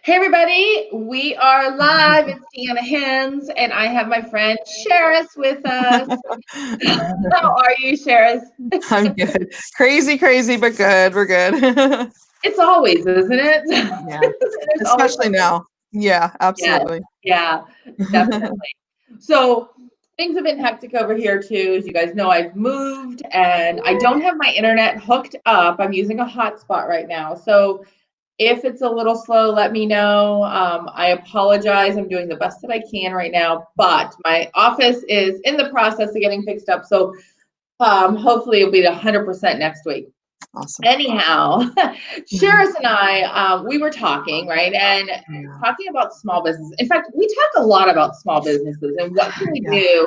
Hey everybody, we are live. It's Deanna Hinsz, and I have my friend Sherris with us. How are you, Sherris? I'm good. Crazy, but good. We're good. It's always, isn't it? Yeah. There's always Especially something. now. Yeah, Yes, absolutely. yeah, definitely. So things have been hectic over here too. As you guys know, I've moved and I don't have my internet hooked up. I'm using a hotspot right now. So if it's a little slow, let me know. I apologize. I'm doing the best that I can right now, but my office is in the process of getting fixed up. So hopefully it'll be 100% next week. Awesome. Anyhow, Sherris and I, we were talking, right? And Yeah. talking about small business. In fact, we talk a lot about small businesses and what can we do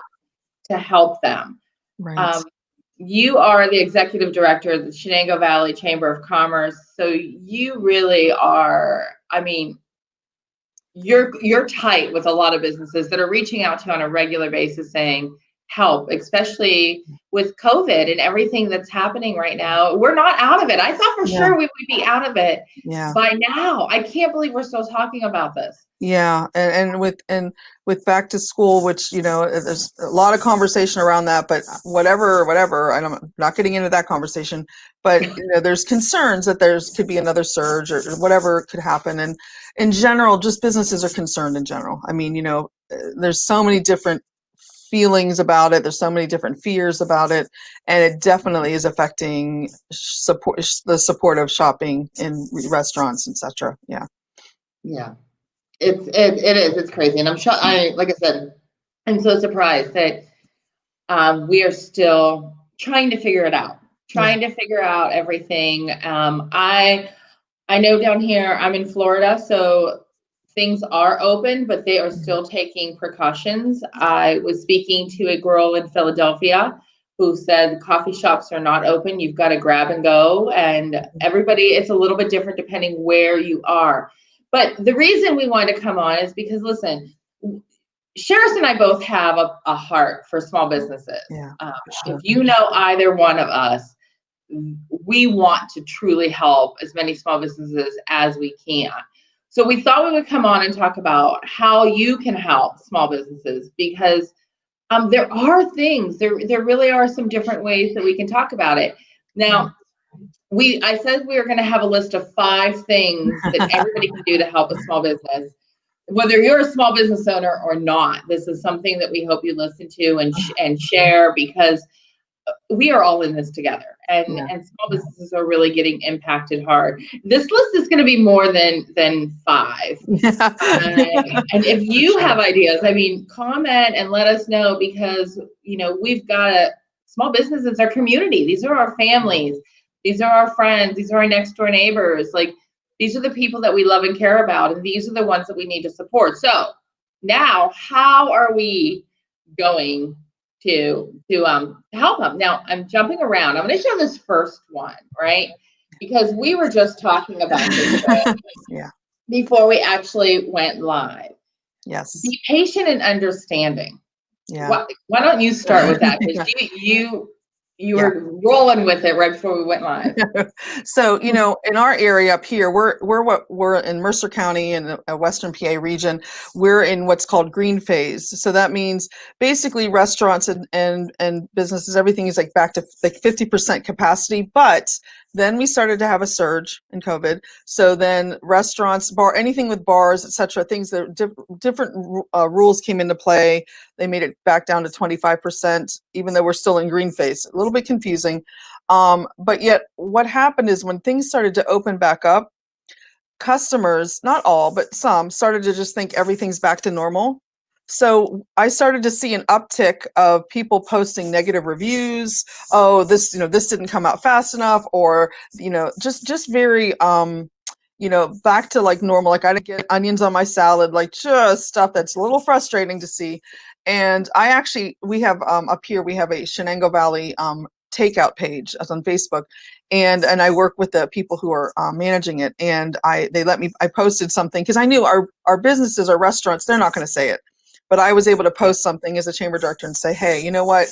to help them. Right. You are the executive director of the Shenango Valley Chamber of Commerce. So you really are, I mean, you're tight with a lot of businesses that are reaching out to you on a regular basis saying help, especially with COVID and everything that's happening right now. We're not out of it. I thought for sure we would be out of it by now. I can't believe we're still talking about this. Yeah, and with back to school, which there's a lot of conversation around that, but whatever, and I'm not getting into that conversation. But there's concerns that could be another surge or whatever could happen, and in general, just businesses are concerned in general. I mean, there's so many different feelings about it. There's so many different fears about it, and it definitely is affecting the support of shopping in restaurants, etc. Yeah. Yeah. It is. It's crazy. And I'm sure, like I said, I'm so surprised that we are still trying to figure it out, trying to figure out everything. I know down here, I'm in Florida, so things are open, but they are still taking precautions. I was speaking to a girl in Philadelphia who said coffee shops are not open. You've got to grab and go. And everybody, it's a little bit different depending where you are. But the reason we wanted to come on is because, listen, Sherris and I both have a heart for small businesses. Yeah, If you know either one of us, we want to truly help as many small businesses as we can. So we thought we would come on and talk about how you can help small businesses, because there are things, there really are some different ways that we can talk about it. Now, I said we were going to have a list of 5 things that everybody can do to help a small business. Whether you're a small business owner or not, this is something that we hope you listen to and share, because we are all in this together, and small businesses are really getting impacted hard. This list is going to be more than 5. And if you have ideas, I mean, comment and let us know, because we've got small businesses, our community. These are our families. These are our friends. These are our next door neighbors. Like, these are the people that we love and care about, and these are the ones that we need to support. So now, how are we going to help them? Now, I'm jumping around. I'm going to show this first one, right? Because we were just talking about this before we actually went live. Yes. Be patient and understanding. Yeah. Why don't you start with that? Because you were rolling with it right before we went live. So, in our area up here, we're in Mercer County in the Western PA region. We're in what's called green phase. So that means basically restaurants and businesses, everything is like back to like 50% capacity. But then we started to have a surge in COVID. So then restaurants, anything with bars, etc., things that different rules came into play. They made it back down to 25%, even though we're still in green phase. A little bit confusing. But yet what happened is when things started to open back up, customers, not all, but some, started to just think everything's back to normal. So I started to see an uptick of people posting negative reviews. Oh, this didn't come out fast enough, or just very back to like normal. Like, I didn't get onions on my salad, like just stuff that's a little frustrating to see. And we have up here, we have a Shenango Valley takeout page on Facebook, and I work with the people who are managing it, and I posted something because I knew our businesses, our restaurants, they're not going to say it, but I was able to post something as a chamber director and say, hey, you know what?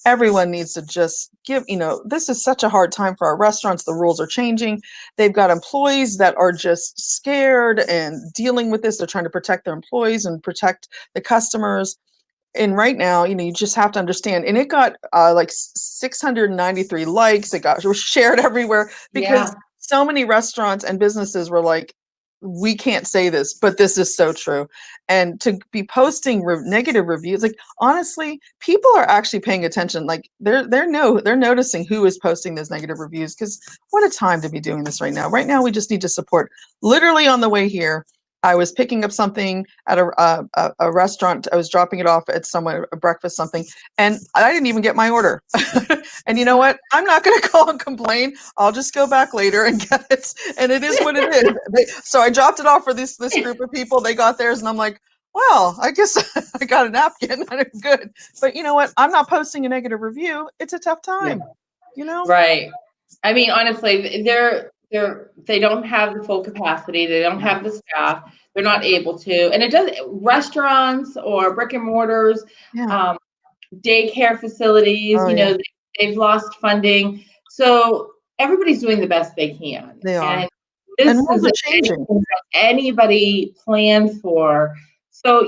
everyone needs to just give, this is such a hard time for our restaurants. The rules are changing. They've got employees that are just scared and dealing with this. They're trying to protect their employees and protect the customers. And right now, you just have to understand. And it got like 693 likes. It was shared everywhere because Yeah. so many restaurants and businesses were like, we can't say this, but this is so true. And to be posting negative reviews, like honestly, people are actually paying attention. Like they're noticing who is posting those negative reviews, because what a time to be doing this right now. Right now, we just need to support. Literally on the way here, I was picking up something at a restaurant. I was dropping it off at somewhere, a breakfast something, and I didn't even get my order. And you know what? I'm not going to call and complain. I'll just go back later and get it. And it is what it is. So I dropped it off for this group of people. They got theirs, and I'm like, well, I guess I got a napkin. I'm good. But you know what? I'm not posting a negative review. It's a tough time. Right. I mean, honestly, they don't have the full capacity. They don't have the staff. They're not able to. And it does, restaurants or brick and mortars, daycare facilities, they've lost funding. So everybody's doing the best they can. They are. And this and rules isn't are changing. anybody planned for. So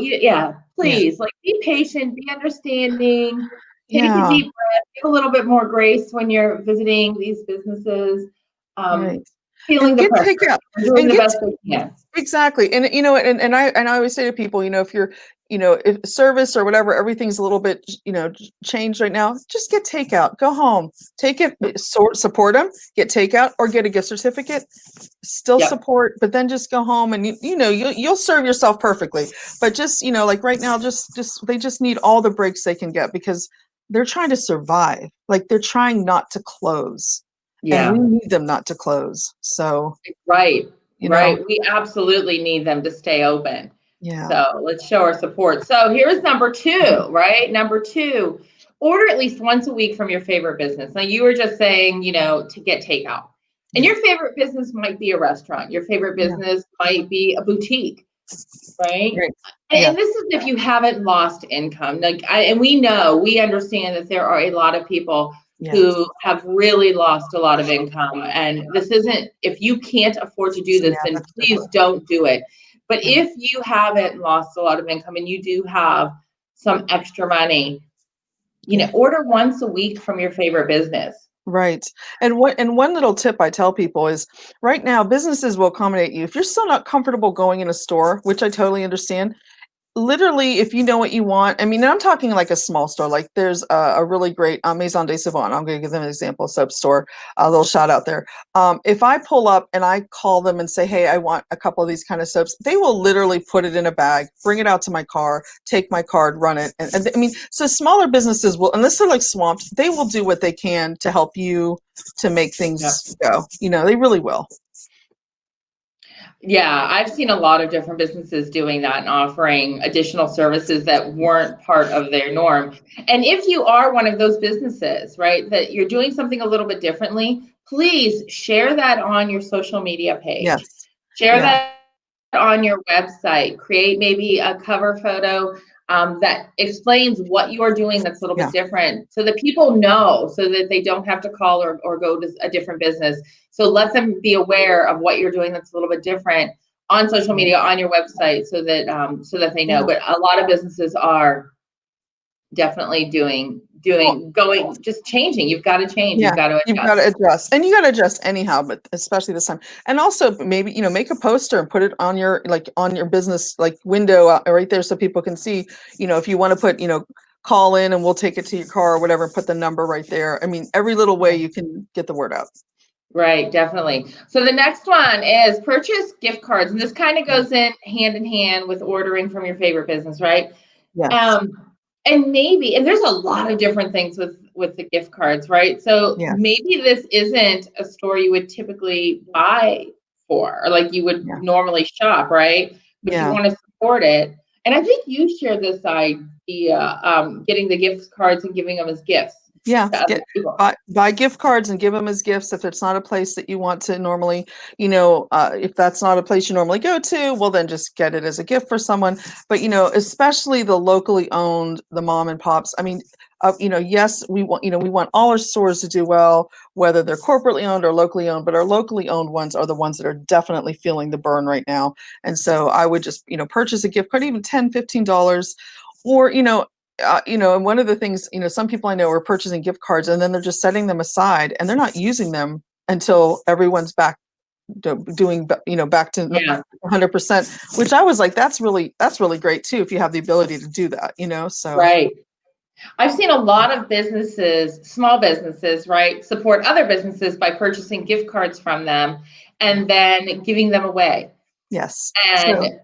please, like, be patient, be understanding. Take a deep breath, give a little bit more grace when you're visiting these businesses. Right. Feeling the pressure, doing the best they can. Exactly. And and I always say to people, if you're, if service or whatever, everything's a little bit, changed right now, just get takeout, go home, take it, support them, get takeout or get a gift certificate, still support, but then just go home and you'll serve yourself perfectly. But just, like right now, they just need all the breaks they can get, because they're trying to survive. Like they're trying not to close. Yeah. And we need them not to close. So right. We absolutely need them to stay open. Yeah. So let's show our support. So here's number 2, right? Number 2, order at least once a week from your favorite business. Now you were just saying, to get takeout. And your favorite business might be a restaurant. Your favorite business might be a boutique, right? And this is if you haven't lost income. And we understand that there are a lot of people who have really lost a lot of income. And this isn't, if you can't afford to do this, then please don't do it. But if you haven't lost a lot of income and you do have some extra money, order once a week from your favorite business. Right. And one little tip I tell people is, right now, businesses will accommodate you. If you're still not comfortable going in a store, which I totally understand, literally, if you know what you want, I mean, I'm talking like a small store, like there's a really great Maison de Savon. I'm going to give them an example, soap store, a little shout out there. If I pull up and I call them and say, hey, I want a couple of these kind of soaps, they will literally put it in a bag, bring it out to my car, take my card, run it. And I mean, so smaller businesses will, unless they're like swamped, they will do what they can to help you to make things go. They really will. Yeah, I've seen a lot of different businesses doing that and offering additional services that weren't part of their norm. And if you are one of those businesses, right, that you're doing something a little bit differently, please share that on your social media page. Share that on your website. Create maybe a cover photo that explains what you are doing that's a little bit different, so that people know, so that they don't have to call or go to a different business. So let them be aware of what you're doing that's a little bit different on social media, on your website, so that they know. But a lot of businesses are definitely just changing. You've got to change. You've got to adjust, and you got to adjust anyhow, but especially this time. And also maybe, make a poster and put it on your business, window right there, so people can see, if you want to put, call in and we'll take it to your car or whatever, put the number right there. I mean, every little way you can get the word out. Right, definitely. So the next one is purchase gift cards. And this kind of goes in hand with ordering from your favorite business, right? Yes. And there's a lot of different things with the gift cards, right? So maybe this isn't a store you would typically buy for, or like you would normally shop, right? But you want to support it. And I think you share this idea, getting the gift cards and giving them as gifts. Yeah, to other people. buy gift cards and give them as gifts if it's not a place that you want to normally, if that's not a place you normally go to, well, then just get it as a gift for someone. But, especially the locally owned, the mom and pops. I mean, yes, we want all our stores to do well, whether they're corporately owned or locally owned, but our locally owned ones are the ones that are definitely feeling the burn right now. And so I would just, purchase a gift card, even $10, $15, or, and one of the things, some people I know are purchasing gift cards and then they're just setting them aside and they're not using them until everyone's back doing, back to Yeah. 100%, which I was like, that's really great too, if you have the ability to do that, so. Right. I've seen a lot of businesses, small businesses, right, support other businesses by purchasing gift cards from them and then giving them away. Yes. And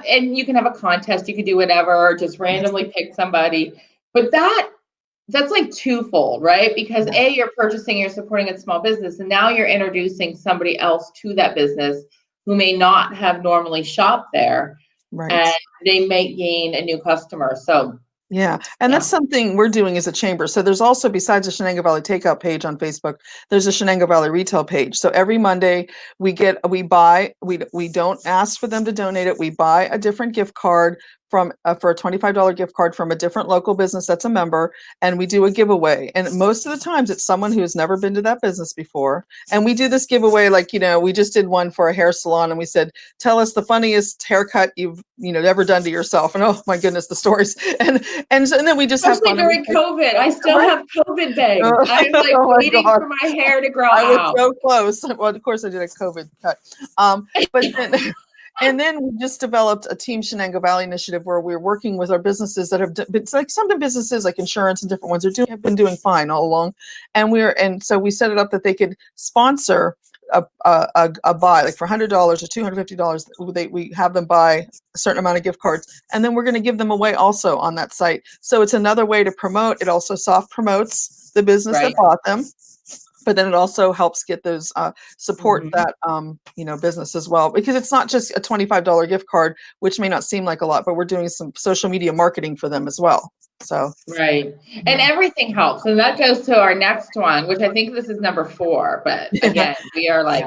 and you can have a contest, you could do whatever, or just randomly pick somebody. But that's like twofold, right? Because A, you're purchasing, you're supporting a small business, and now you're introducing somebody else to that business who may not have normally shopped there. Right. And they may gain a new customer. So yeah. And that's something we're doing as a chamber. So there's also, besides the Shenango Valley Takeout page on Facebook, there's a Shenango Valley Retail page. So every Monday we don't ask for them to donate it. We buy a different gift card for a $25 gift card from a different local business that's a member, and we do a giveaway. And most of the times it's someone who has never been to that business before. And we do this giveaway, like, we just did one for a hair salon and we said, tell us the funniest haircut you've, ever done to yourself. And oh my goodness, the stories. And then we just especially have fun. During COVID, I still have COVID bangs. I'm like waiting for my hair to grow out. I was so close. Well, of course I did a COVID cut. But then and then we just developed a Team Shenango Valley initiative where we're working with our businesses that have been, like some of the businesses like insurance and different ones have been doing fine all along. And so we set it up that they could sponsor a buy, like for $100 or $250, we have them buy a certain amount of gift cards, and then we're going to give them away also on that site. So it's another way to promote. It also soft promotes the business that bought them, but then it also helps get those support that business as well, because it's not just a $25 gift card, which may not seem like a lot, but we're doing some social media marketing for them as well. So right. And everything helps. And that goes to our next one, which I think this is number 4, but again, we are like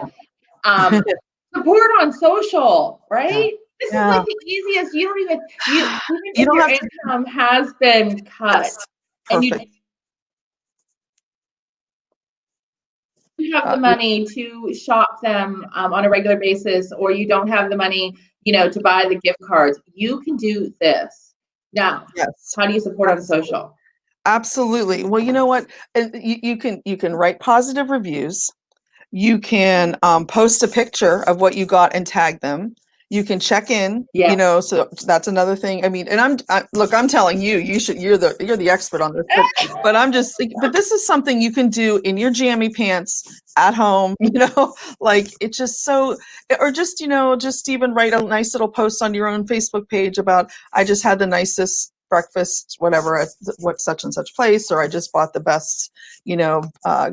support on social, right? This is like the easiest. You don't even if your income has been cut and you have the money to shop them on a regular basis, or you don't have the money, to buy the gift cards, you can do this. Now, how do you support on social? Absolutely. Well, you know what? You can write positive reviews. You can post a picture of what you got and tag them. You can check in, so that's another thing. I mean, and I'm telling you, you're the expert on this, but this is something you can do in your jammy pants at home, like it's just so, or just, just even write a nice little post on your own Facebook page about, I just had the nicest breakfast, whatever, at what such and such place, or I just bought the best,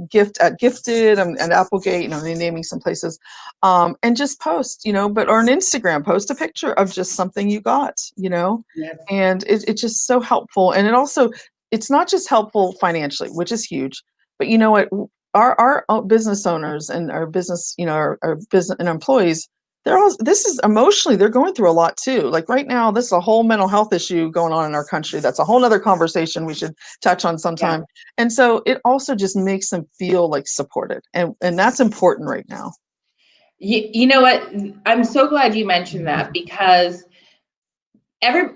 gift at Gifted and Applegate, naming some places, and just post, but or on Instagram, post a picture of just something you got, and it's just so helpful. And it's not just helpful financially, which is huge, but you know what, our business owners and our business, our business and employees, this is emotionally, they're going through a lot too. Like right now, this is a whole mental health issue going on in our country. That's a whole nother conversation we should touch on sometime. Yeah. And so it also just makes them feel like supported. And that's important right now. You know what? I'm so glad you mentioned that, because whether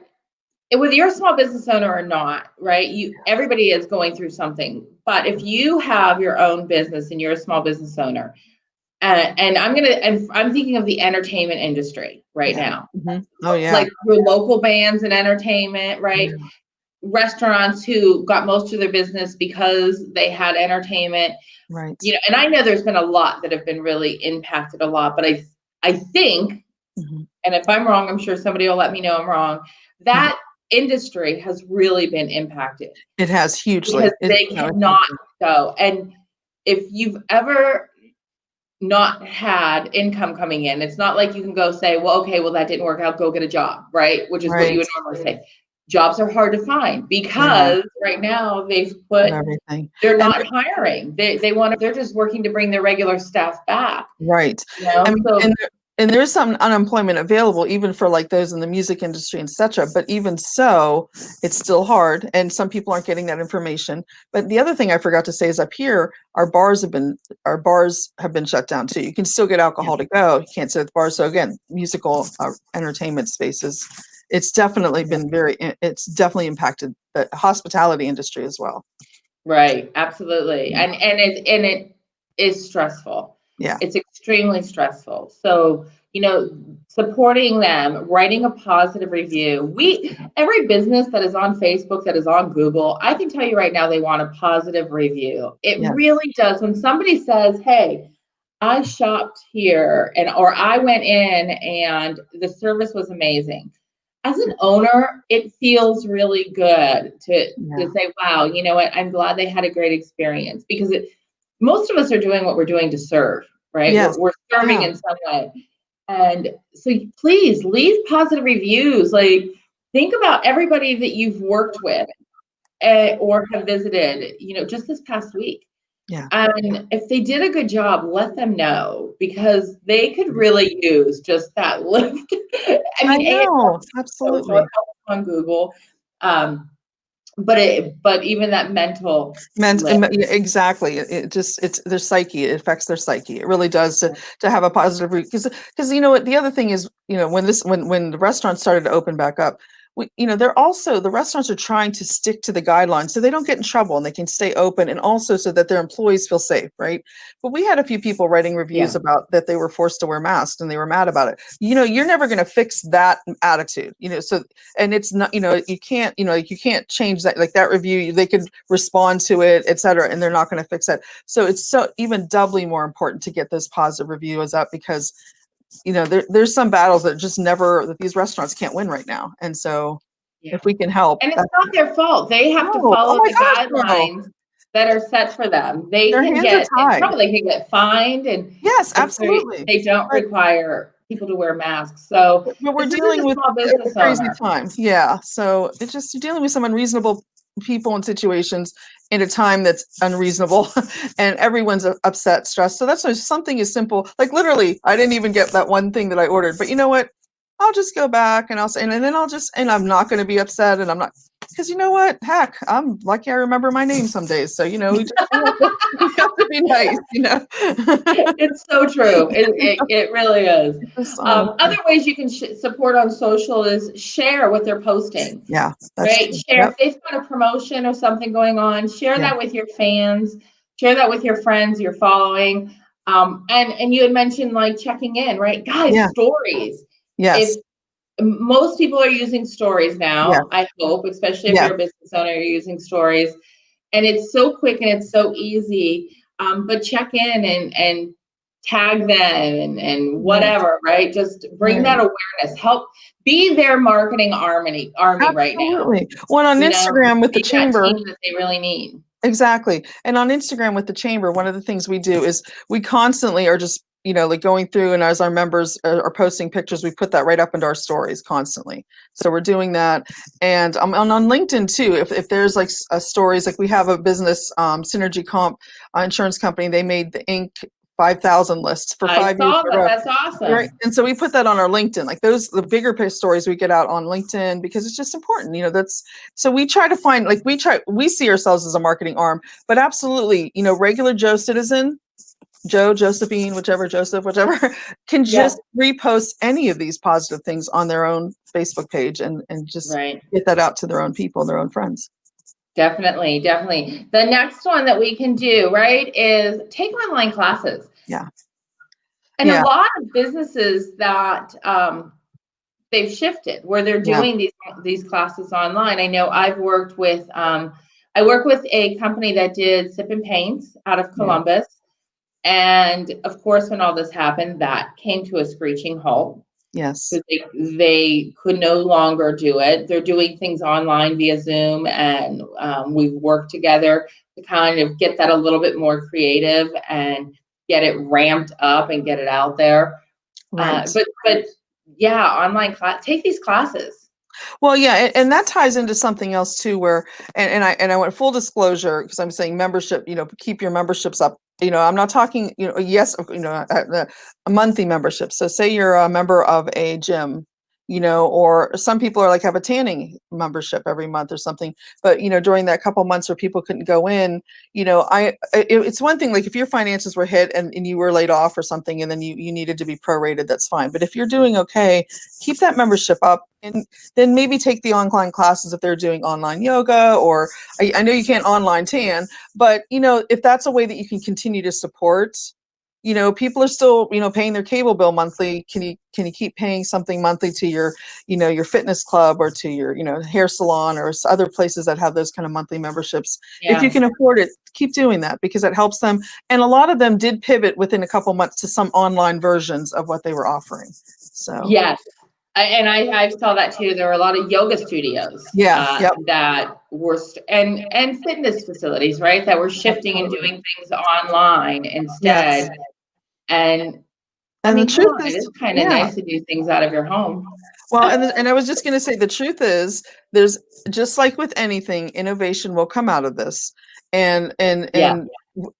you're a small business owner or not, right? Everybody is going through something. But if you have your own business and you're a small business owner, and I'm thinking of the entertainment industry right now. Mm-hmm. Oh yeah. Like your local bands and entertainment, right? Mm-hmm. Restaurants who got most of their business because they had entertainment. Right. And I know there's been a lot that have been really impacted a lot, but I think, and if I'm wrong, I'm sure somebody will let me know I'm wrong, that industry has really been impacted. It has hugely. Because they cannot go. And if you've ever not had income coming in, it's not like you can go say, well, okay, well, that didn't work out, go get a job, right? Which is what you would normally say. jobs are hard to find because right now they've put everything. they're not hiring. They're just working to bring their regular staff back. Right. You know? I mean, So, and there's some unemployment available even for like those in the music industry, etc. But even so, it's still hard, and some people aren't getting that information. But the other thing I forgot to say is up here, our bars have been shut down too. You can still get alcohol to go. You can't sit at the bar. So again, musical entertainment spaces. It's definitely been it's definitely impacted the hospitality industry as well. right, absolutely, and it is stressful. Yeah, it's extremely stressful. So, supporting them, writing a positive review. Every business that is on Facebook, that is on Google, I can tell you right now, they want a positive review. It really does. When somebody says, "Hey, I shopped here," or "I went in and the service was amazing." As an owner, it feels really good to say, "Wow, you know what? I'm glad they had a great experience," because most of us are doing what we're doing to serve, right? Yes. We're serving in some way. And so please leave positive reviews. Like, think about everybody that you've worked with or have visited, just this past week. Yeah. And if they did a good job, let them know, because they could really use just that lift. I know, absolutely. It helps on Google. But even that mental exactly. It's their psyche. It affects their psyche. It really does to have a positive, because you know what, the other thing is, when the restaurants started to open back up, the restaurants are trying to stick to the guidelines so they don't get in trouble and they can stay open, and also so that their employees feel safe, right? But we had a few people writing reviews about that they were forced to wear masks and they were mad about it. You're never going to fix that attitude, so, and it's not, you can't change that, like that review, they could respond to it, etc., and they're not going to fix it. So it's so even doubly more important to get those positive reviews up, because there's some battles that these restaurants can't win right now. And so if we can help. And it's not their fault. They have to follow the guidelines that are set for them. Their hands are tied. They can get fined, and yes, absolutely. They don't require people to wear masks. So but we're dealing with a crazy time. Yeah. So it's just, you're dealing with some unreasonable people and situations in a time that's unreasonable, and everyone's upset, stressed. So that's why something as simple, like literally, I didn't even get that one thing that I ordered, but you know what? I'll just go back and I'll say, and then I'm not going to be upset, and I'm not, because you know what? Heck, I'm lucky I remember my name some days. So, we have to be nice, It's so true. It really is. Other ways you can support on social is share what they're posting. Yeah. Right. Share if they've got a promotion or something going on, share that with your fans, share that with your friends you're following. And you had mentioned like checking in, right? Guys, stories. Yes. If most people are using stories now, I hope, especially if you're a business owner, you're using stories. And it's so quick and it's so easy. But check in and tag them and whatever, right? Just bring that awareness. Help be their marketing army right now. Absolutely. Well, on Instagram with the chamber, that they really need. Exactly. And on Instagram with the chamber, one of the things we do is we constantly are just, like going through, and as our members are posting pictures, we put that right up into our stories constantly. So we're doing that. And on LinkedIn too, if there's like stories, like we have a business, Synergy Comp insurance company, they made the Inc. 5,000 lists for 5 years. That's awesome. Right? And so we put that on our LinkedIn, like the bigger stories we get out on LinkedIn, because it's just important, so we try to find, like we see ourselves as a marketing arm, but absolutely, regular Joe citizen, Joe, Josephine, Joseph, whichever, can just repost any of these positive things on their own Facebook page and just get that out to their own people, their own friends. Definitely. The next one that we can do, right, is take online classes. Yeah. And a lot of businesses that they've shifted where they're doing these classes online. I know I've worked with I work with a company that did sip and paints out of Columbus. And of course, when all this happened, that came to a screeching halt. Yes. They could no longer do it. They're doing things online via Zoom, and we've worked together to kind of get that a little bit more creative and get it ramped up and get it out there. Right. But yeah, online class, take these classes. Well, yeah, and that ties into something else too, where and I went full disclosure because I'm saying membership. Keep your memberships up. I'm not talking. Yes, a monthly membership. So say you're a member of a gym, or some people are like have a tanning membership every month or something. But during that couple months where people couldn't go in, it's one thing like if your finances were hit and you were laid off or something, and then you needed to be prorated, that's fine. But if you're doing okay, keep that membership up. And then maybe take the online classes if they're doing online yoga, or I know you can't online tan, but if that's a way that you can continue to support, people are still, paying their cable bill monthly. Can you keep paying something monthly to your fitness club or to your, hair salon or other places that have those kind of monthly memberships? If you Yeah. can afford it, keep doing that because it helps them. And a lot of them did pivot within a couple months to some online versions of what they were offering. So Yes. I saw that too. There were a lot of yoga studios yeah, yep, that were and fitness facilities, right? That were shifting and absolutely. doing things online Yes. instead. And I And the mean, come truth on, it is, is kind of yeah. nice to do things out of your home. Well, and I was just going to say the truth is there's just like with anything, innovation will come out of this. And and Yeah. and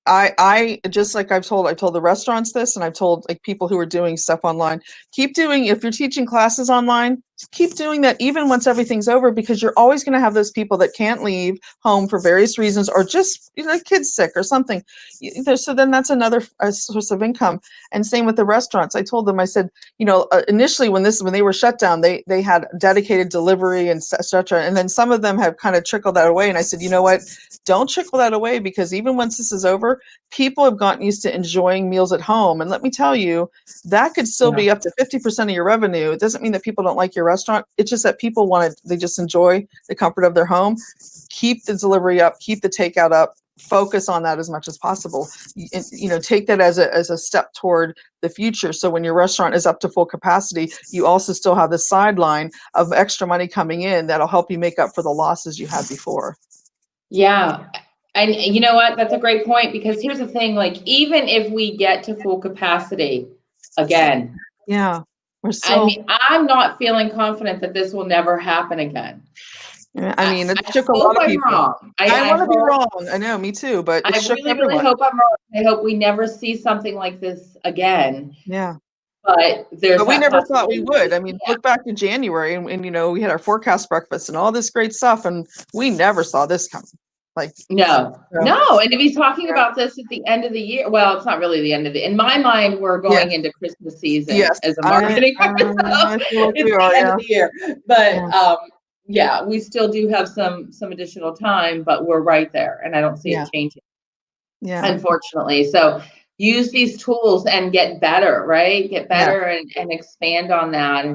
I just like I've told the restaurants this, and I've told like people who are doing stuff online, keep doing, if you're teaching classes online, keep doing that even once everything's over, because you're always going to have those people that can't leave home for various reasons, or just kids sick or something. So then that's another source of income. And same with the restaurants. I told them, I said, initially when they were shut down, they had dedicated delivery and etc. And then some of them have kind of trickled that away. And I said, you know what? Don't trickle that away, because even once this is over, people have gotten used to enjoying meals at home. And let me tell you, that could still Yeah. be up to 50% of your revenue. It doesn't mean that people don't like your restaurant. It's just that people they just enjoy the comfort of their home. Keep the delivery up, keep the takeout up, focus on that as much as possible. Take that as a step toward the future. So when your restaurant is up to full capacity, you also still have the sideline of extra money coming in that'll help you make up for the losses you had before. Yeah. And you know what? That's a great point, because here's the thing, like even if we get to full capacity again, Yeah, we're I still. mean, I'm not feeling confident that this will never happen again. I I, mean, it I shook a hope lot of I'm people. wrong. I I want to be hope, wrong. I know, me too, but it I shook really, really everyone. hope I'm wrong. I hope we never see something like this again. Yeah. But there's But we that never thought we possibility that would. we I mean, can't. look back to January and we had our forecast breakfast and all this great stuff, and we never saw this coming. Like, No, so, no. And to be talking yeah. about this at the end of the year, well, it's not really the end of the, in my mind, we're Yes, going into Christmas season yes. as a I, marketing I, firm. So I feel like we it's are, the end of yeah. the year. But Yeah. yeah, we still do have some additional time, but we're right there. And I don't see Yeah. it changing, Yeah. unfortunately. So use these tools and get better, right? Get Yeah. better and expand on that.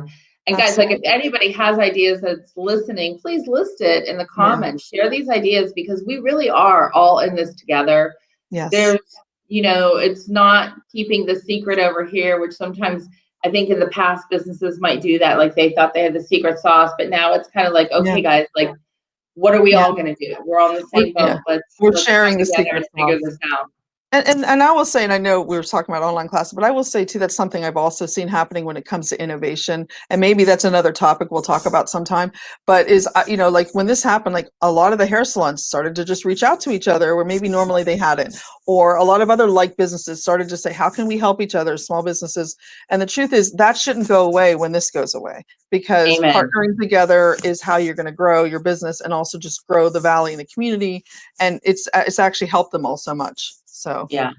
And guys, like if Absolutely. anybody has ideas that's listening, please list it in the Yeah. comments. Share these ideas, because we really are all in this together. Yes. There's, it's not keeping the secret over here, which sometimes I think in the past businesses might do that. Like they thought they had the secret sauce, but now it's kind of like, Yeah. okay, guys, like, what are we Yeah. all going to do? We're all in the same Yeah. boat. Let's We're come sharing the together secret and figure sauce. this out. And I will say, and I know we were talking about online classes, but I will say too, that's something I've also seen happening when it comes to innovation. And maybe that's another topic we'll talk about sometime. But like when this happened, like a lot of the hair salons started to just reach out to each other where maybe normally they hadn't. Or a lot of other like businesses started to say, how can we help each other, small businesses? And the truth is that shouldn't go away when this goes away, because Amen. partnering together is how you're going to grow your business and also just grow the valley and the community. And it's actually helped them all so much. So. Yeah.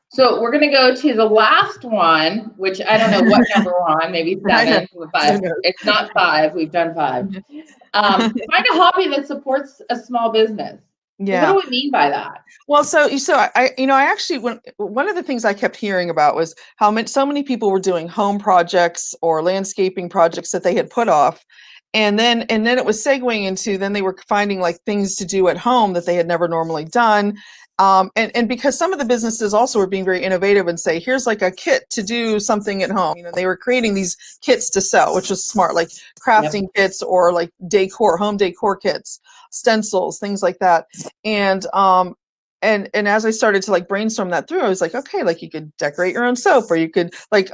So we're going to go to the last one, which I don't know what number we're on, maybe I know. 7, but it's not 5. We've done 5. Find a hobby that supports a small business. So what Yeah. do we mean by that? Well, so I actually, one of the things I kept hearing about was how so many people were doing home projects or landscaping projects that they had put off. And then it was segueing into, then they were finding like things to do at home that they had never normally done. And because some of the businesses also were being very innovative and say, here's like a kit to do something at home. They were creating these kits to sell, which was smart, like crafting Yep. kits or like home decor kits, stencils, things like that. And and as I started to like brainstorm that through, I was like, okay, like you could decorate your own soap, or you could like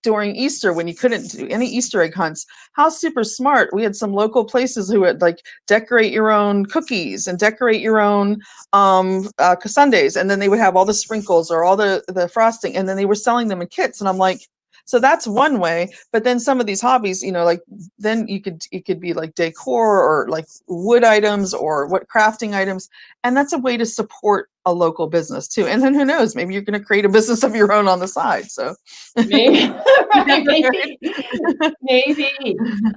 during Easter when you couldn't do any Easter egg hunts, how super smart. We had some local places who would like decorate your own cookies and decorate your own sundaes, and then they would have all the sprinkles or all the frosting, and then they were selling them in kits. And I'm like, so that's one way. But then some of these hobbies, like then it could be like decor or like wood items or what crafting items. And that's a way to support a local business too. And then who knows, maybe you're going to create a business of your own on the side. So maybe, maybe.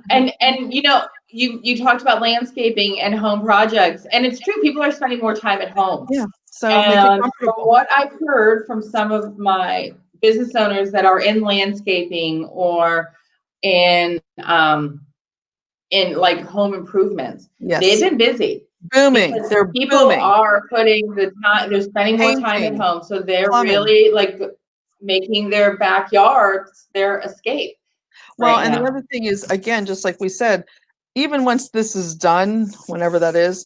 And you talked about landscaping and home projects, and it's true, people are spending more time at home. Yeah. So and from what I've heard from some of my business owners that are in landscaping or in like home improvements, they've been busy. Booming. People are putting the time, they're spending more time at home. So they're really like making their backyards their escape. Well, and the other thing is, again, just like we said, even once this is done, whenever that is,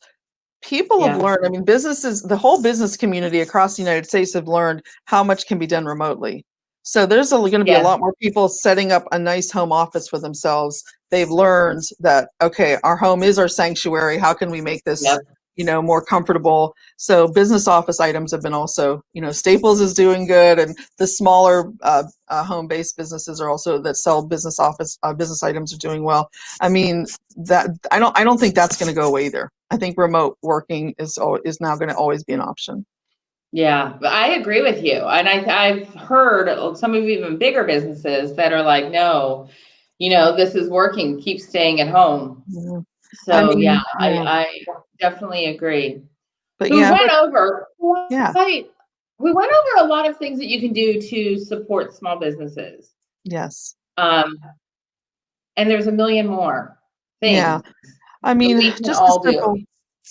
people have learned, I mean, businesses, the whole business community across the United States have learned how much can be done remotely. So there's going to be a lot more people setting up a nice home office for themselves. They've learned that, okay, our home is our sanctuary. How can we make this, more comfortable? So business office items have been also, Staples is doing good, and the smaller home-based businesses are also that sell business items are doing well. I mean, that I don't think that's going to go away either. I think remote working is now going to always be an option. Yeah, I agree with you. And I've heard some of even bigger businesses that are like, no, this is working, keep staying at home. Yeah. So I definitely agree. But we went over a lot of things that you can do to support small businesses. Yes. And there's a million more things. Yeah. I mean, just simple.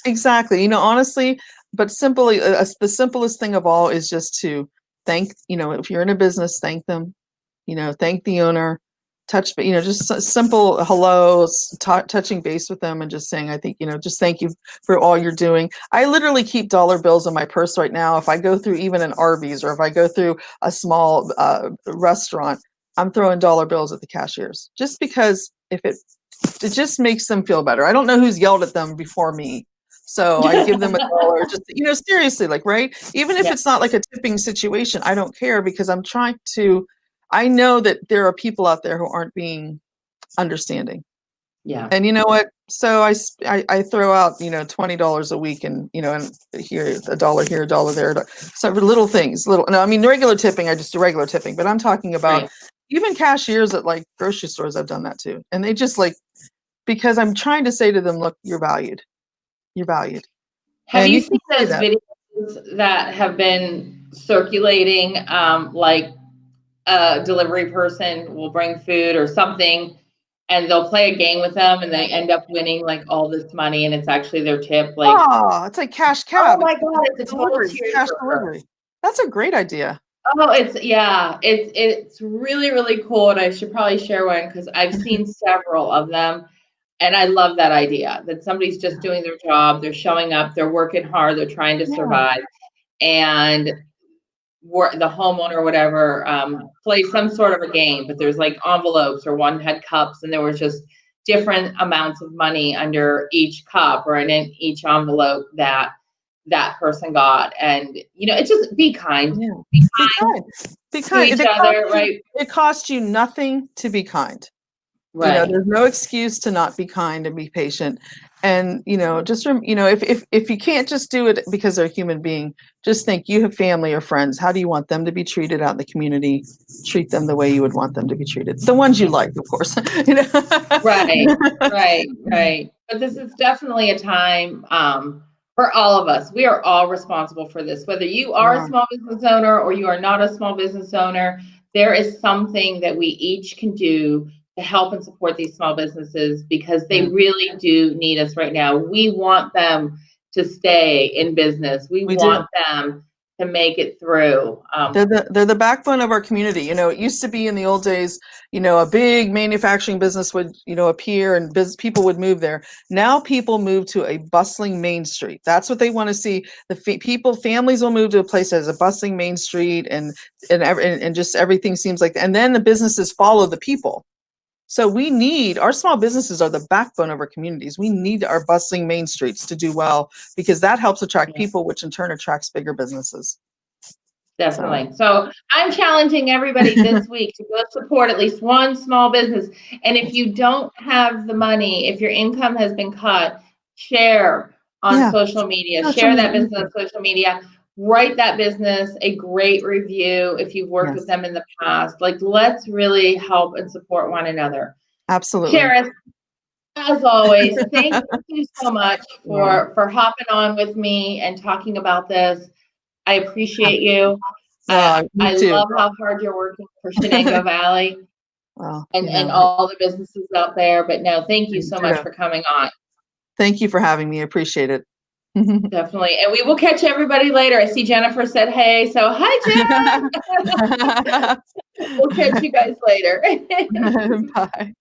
Exactly. Honestly, but simply, the simplest thing of all is just to thank, if you're in a business, thank them, thank the owner, just simple hellos, touching base with them and just saying, I think, just thank you for all you're doing. I literally keep dollar bills in my purse right now. If I go through even an Arby's or if I go through a small restaurant, I'm throwing dollar bills at the cashiers just because it just makes them feel better. I don't know who's yelled at them before me. So I give them $1, just, seriously, like, right. Even if it's not like a tipping situation, I don't care because I know that there are people out there who aren't being understanding. Yeah. And you know what? So I throw out, $20 a week and, and here, $1 here, $1 there. So little things, regular tipping, I just do regular tipping, but I'm talking about even cashiers at like grocery stores. I've done that too. And they just because I'm trying to say to them, look, you're valued. You're valued. Have you seen those videos that have been circulating, like a delivery person will bring food or something and they'll play a game with them and they end up winning like all this money and it's actually their tip? Like, it's like cash cab. Oh my God, it's a total cash delivery. That's a great idea. Oh, it's really, really cool. And I should probably share one because I've seen several of them. And I love that idea that somebody's just doing their job. They're showing up, they're working hard, they're trying to survive. And the homeowner or whatever play some sort of a game, but there's like envelopes or one had cups and there was just different amounts of money under each cup or in each envelope that person got. And, it's just be kind. Yeah. Be kind to each other, right? It costs you nothing to be kind. Right. There's no excuse to not be kind and be patient. And, just, if you can't just do it because they're a human being, just think you have family or friends. How do you want them to be treated out in the community? Treat them the way you would want them to be treated. The ones you like, of course. Right. But this is definitely a time for all of us. We are all responsible for this. Whether you are a small business owner or you are not a small business owner, there is something that we each can do to help and support these small businesses because they really do need us right now. We want them to stay in business. We want them to make it through. They're the backbone of our community. You know, it used to be in the old days, you know, a big manufacturing business would, you know, appear and people would move there. Now people move to a bustling main street. That's what they want to see. Families will move to a place that has a bustling main street and just everything seems like, and then the businesses follow the people. So our small businesses are the backbone of our communities. We need our bustling main streets to do well because that helps attract people, which in turn attracts bigger businesses. Definitely. So I'm challenging everybody this week to go support at least one small business. And if you don't have the money, if your income has been cut, share on social media, share that business on social media, write that business a great review if you've worked with them in the past. Like, let's really help and support one another. Absolutely. Sherris, as always, thank you so much for hopping on with me and talking about this. I appreciate you. I love how hard you're working for Shenango Valley and all the businesses out there. But no, thank you so much for coming on. Thank you for having me. I appreciate it. Definitely. And we will catch everybody later. I see Jennifer said, hey. So hi, Jen. We'll catch you guys later. Bye.